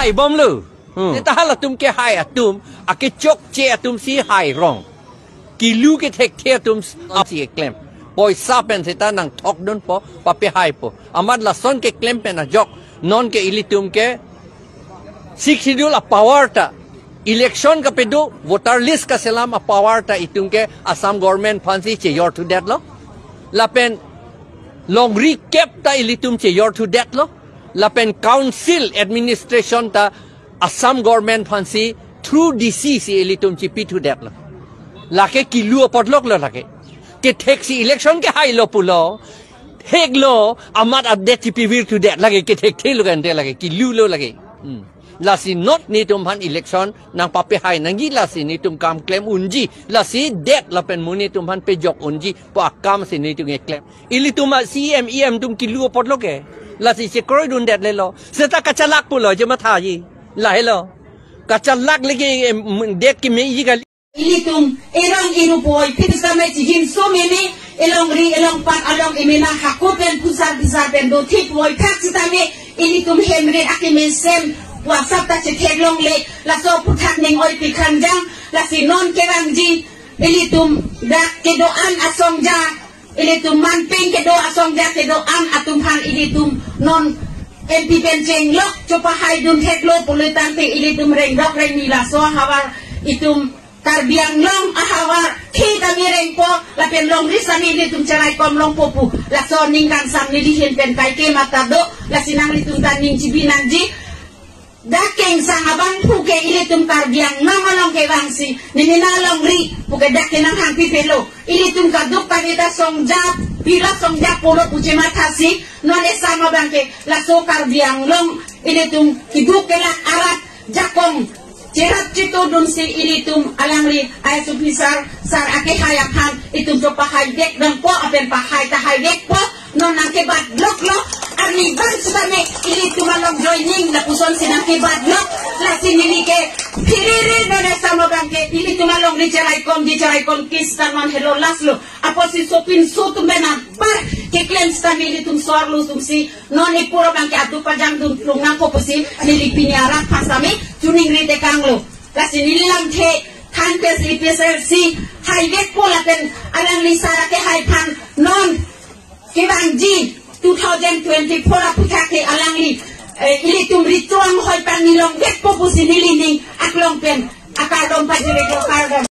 hai bom lu. Tahala tum ke hai atum, Kechokche atum si hai Rong. Kilu ke tek te atum si klem. Boy sapen seta nang tok don po pape hai po. Amad la son ke klem pe na jok non ke ilitum ke siksidul a power ta. Election ka pedu voter list ka selam a power ta itum ke Assam government fancy che yor to that lo. Lapen long recap ta ilitum che yor to that lo. Lapen council administration ta Assam government fancy through DC si ilitum chi pi to that lo. Lake kilu potlok lo lake. Ke taxi election ke hai lo pulo. Heg lo amat update chi pi vir to that lake ke tek te lo kan te lake kilu lo lake. Lasi not ni tum han election nang pape hai nangi lasi ni tum kam claim unji lasi det lapen muni tum han pe jok unji po akam si ni tum claim ili tum CM tum kilu potlo ke lasi se kroi dun det le lo seta kacalak pulo je matha yi la hello kacalak legi det ki me yi ga ili tum erang iru boy pitsa me jin so mene elong ri elong pat along imena hakoten pusar bizar ben do tik boy taksita me ili tum hemre akime sem WhatsApp ta cek long le la so putak neng oi pikan jang la si non kerang ji ilitum da kedoan asong ja ilitum manping kedo asong ja kedoan atum han ilitum non MP penceng lok coba hai dun tek lo politan te ilitum reng dok reng ni la so hawar itum karbiang long ahawar ki kami reng po la pen long risani ilitum cerai kom long popu la so ningkan sam ni dihin pen kai ke mata do la sinang ilitum tan ning cibinan ji Dakeng sang abang puke ilitum karbiang namalong ke wangsi nininalong ri puke dakenang hang pipelo ilitum kaduk kanita songjap bila songjap polo puce matasi non esama bangke laso karbiang long ilitum kiduk kena arat jakong cerat cito dun si ilitum alangri ay supisar sar ake hayaphan itum so pahai dek dan po apen pahai tahai dek po non nang kebat blok lo arni bang subame ilitum along joining na puson sinang kebat blok la sinili ke piriri non sama bangke ilitum along di cerai kom kis taman hello laslo apo si sopin sotum benan bar ke klem sta ilitum sorlu sumsi non ipuro bangke atu pajang dun lunga ko posi nilipini arak pasame tuning rite kanglo la sinili lang the kan pes IPSLC hai dek pola pen alang lisara ke hai pan non Kibang Ji 2024 putak ke alangli ilitum rituang hoy pan nilong dek po pusi nilining aklong pen akadong pajire ko kardom